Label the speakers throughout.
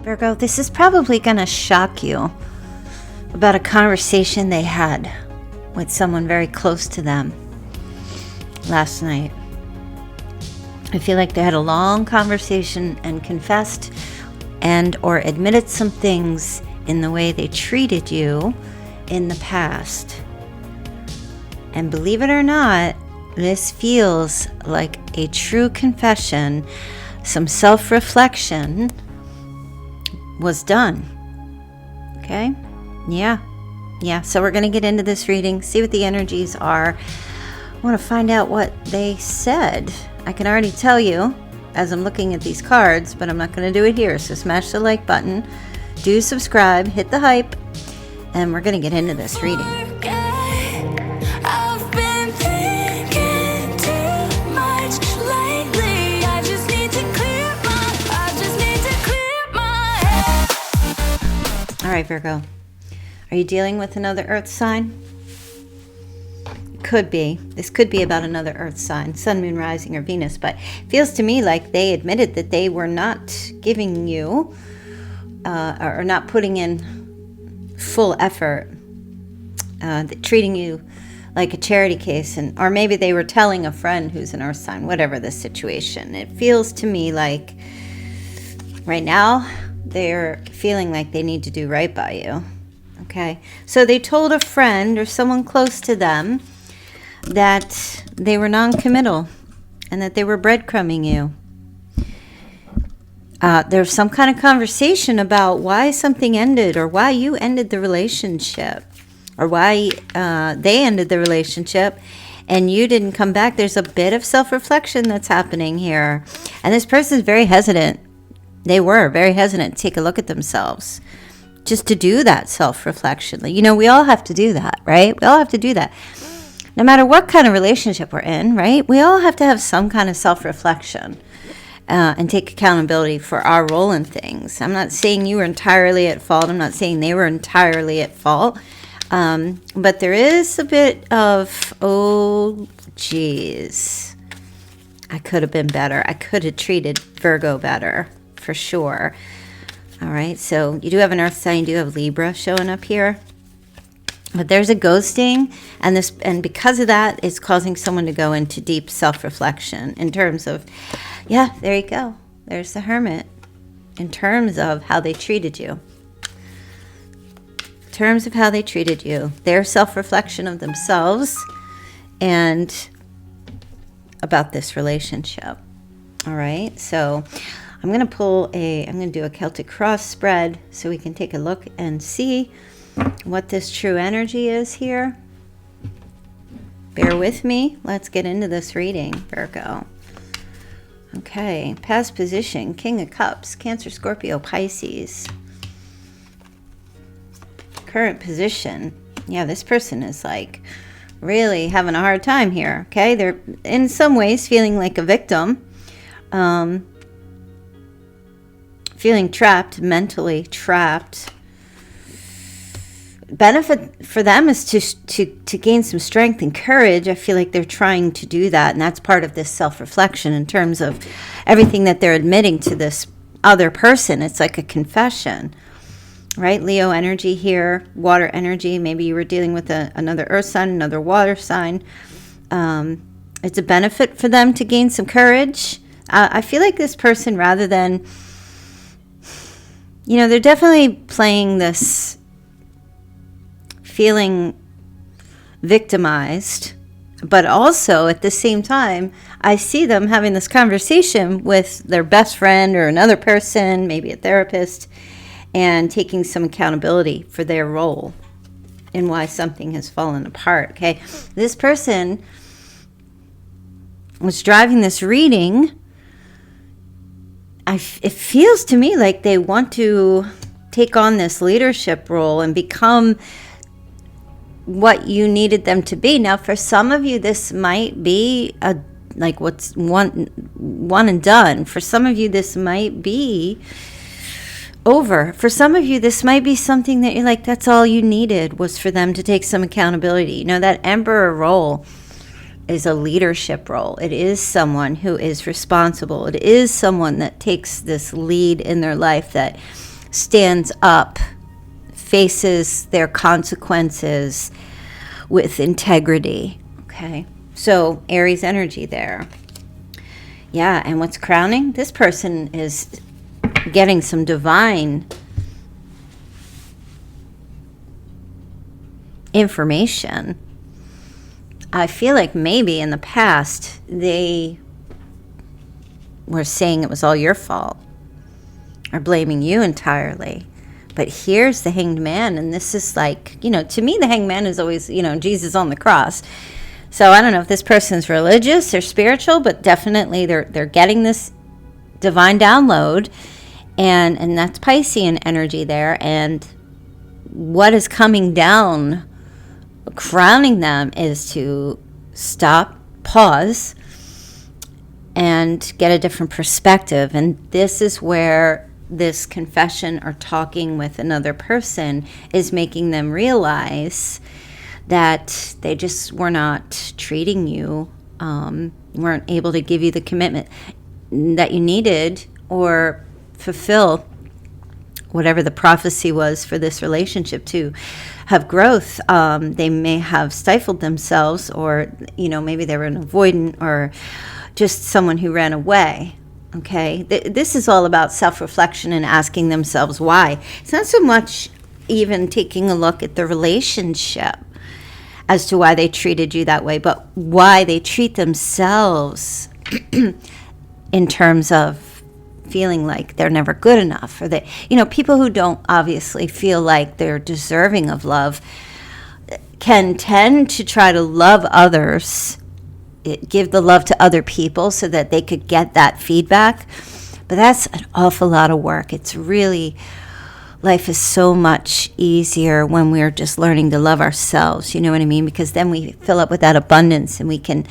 Speaker 1: Virgo, this is probably going to shock you about a conversation they had with someone very close to them last night. I feel like they had a long conversation and confessed and or admitted some things in the way they treated you in the past. And believe it or not, this feels like a true confession. Some self-reflection was done. Okay? Yeah. So we're going to get into this reading, see what the energies are. I want to find out what they said. I can already tell you as I'm looking at these cards, but I'm not going to do it here. So smash the like button, do subscribe, hit the hype, and we're going to get into this reading. All right, Virgo. Are you dealing with another earth sign? Could be. This could be about another earth sign, sun, moon, rising, or Venus, but it feels to me like they admitted that they were not giving you or not putting in full effort, treating you like a charity case, or maybe they were telling a friend who's an earth sign, whatever the situation. It feels to me like right now they're feeling like they need to do right by you. Okay, so they told a friend or someone close to them that they were non-committal and that they were breadcrumbing you. There's some kind of conversation about why something ended, or why you ended the relationship, or why they ended the relationship and you didn't come back. There's a bit of self-reflection that's happening here. And this person is very hesitant. They were very hesitant to take a look at themselves, just to do that self-reflection. You know, we all have to do that, right? We all have to do that. No matter what kind of relationship we're in, right? We all have to have some kind of self-reflection and take accountability for our role in things. I'm not saying you were entirely at fault. I'm not saying they were entirely at fault. But there is a bit of, oh, geez, I could have been better. I could have treated Virgo better, for sure. All right, so you do have an earth sign, you do have Libra showing up here. But there's a ghosting, and because of that, it's causing someone to go into deep self-reflection in terms of, yeah, there you go. There's the Hermit. In terms of how they treated you. In terms of how they treated you. Their self-reflection of themselves and about this relationship. All right, so I'm going to do a Celtic cross spread so we can take a look and see what this true energy is here. Bear with me. Let's get into this reading, Virgo. Okay, past position, King of Cups, Cancer, Scorpio, Pisces. Current position, yeah, this person is like really having a hard time here, okay? They're in some ways feeling like a victim, feeling trapped, mentally trapped. Benefit for them is to gain some strength and courage. I feel like they're trying to do that, and that's part of this self-reflection in terms of everything that they're admitting to this other person. It's like a confession, right? Leo energy here, water energy. Maybe you were dealing with another earth sign, another water sign. It's a benefit for them to gain some courage. I feel like this person, rather than, they're definitely playing this feeling victimized, but also at the same time, I see them having this conversation with their best friend or another person, maybe a therapist, and taking some accountability for their role in why something has fallen apart. Okay, this person was driving this reading. It feels to me like they want to take on this leadership role and become what you needed them to be. Now, for some of you, this might be what's one and done. For some of you, this might be over. For some of you, this might be something that you're like, that's all you needed was for them to take some accountability. That Emperor role is a leadership role. It is someone who is responsible. It is someone that takes this lead in their life, that stands up, faces their consequences with integrity. Okay, so Aries energy there. Yeah, and what's crowning? This person is getting some divine information. I feel like maybe in the past they were saying it was all your fault or blaming you entirely. But here's the Hanged Man, and this is like, to me the Hanged Man is always, Jesus on the cross. So I don't know if this person's religious or spiritual, but definitely they're getting this divine download, and that's Piscean energy there. And what is coming down, crowning them, is to stop, pause, and get a different perspective. And this is where this confession or talking with another person is making them realize that they just were not treating you, weren't able to give you the commitment that you needed or fulfill whatever the prophecy was for this relationship to have growth. They may have stifled themselves, or, maybe they were an avoidant or just someone who ran away. Okay, this is all about self-reflection and asking themselves why. It's not so much even taking a look at the relationship as to why they treated you that way, but why they treat themselves in terms of feeling like they're never good enough, or that, people who don't obviously feel like they're deserving of love can tend to try to love others, give the love to other people so that they could get that feedback. But that's an awful lot of work. It's really, life is so much easier when we're just learning to love ourselves, you know what I mean? Because then we fill up with that abundance and we can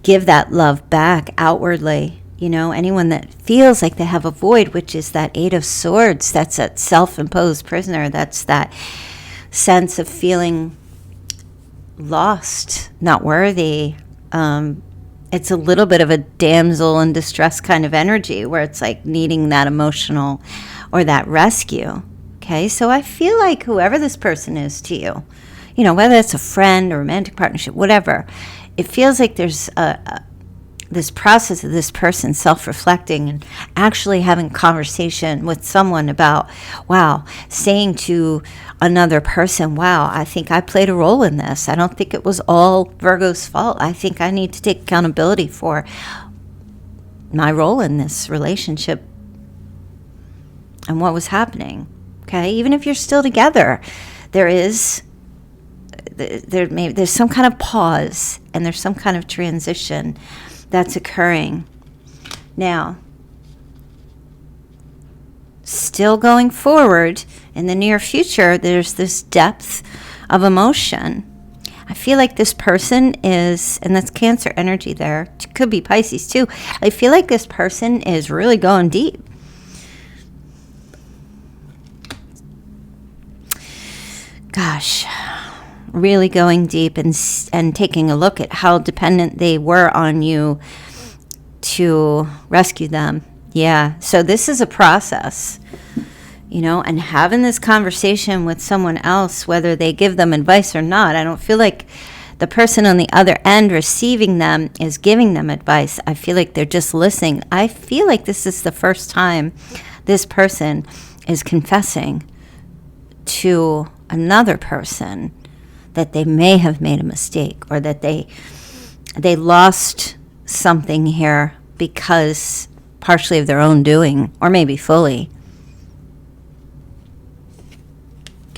Speaker 1: give that love back outwardly. Anyone that feels like they have a void, which is that Eight of Swords, that's that self-imposed prisoner, that's that sense of feeling lost, not worthy. It's a little bit of a damsel in distress kind of energy where it's like needing that emotional or that rescue. Okay, so I feel like whoever this person is to you, whether it's a friend or romantic partnership, whatever, it feels like there's this process of this person self-reflecting and actually having conversation with someone about, saying to another person, I think I played a role in this. I don't think it was all Virgo's fault. I think I need to take accountability for my role in this relationship and what was happening. Okay, even if you're still together, there's some kind of pause and there's some kind of transition that's occurring. Now, still going forward in the near future, there's this depth of emotion. I feel like this person is, and that's Cancer energy there, it could be Pisces too. I feel like this person is really going deep. Gosh, really going deep and taking a look at how dependent they were on you to rescue them. Yeah, so this is a process, and having this conversation with someone else, whether they give them advice or not. I don't feel like the person on the other end receiving them is giving them advice. I feel like they're just listening. I feel like this is the first time this person is confessing to another person that they may have made a mistake, or that they lost something here because partially of their own doing, or maybe fully.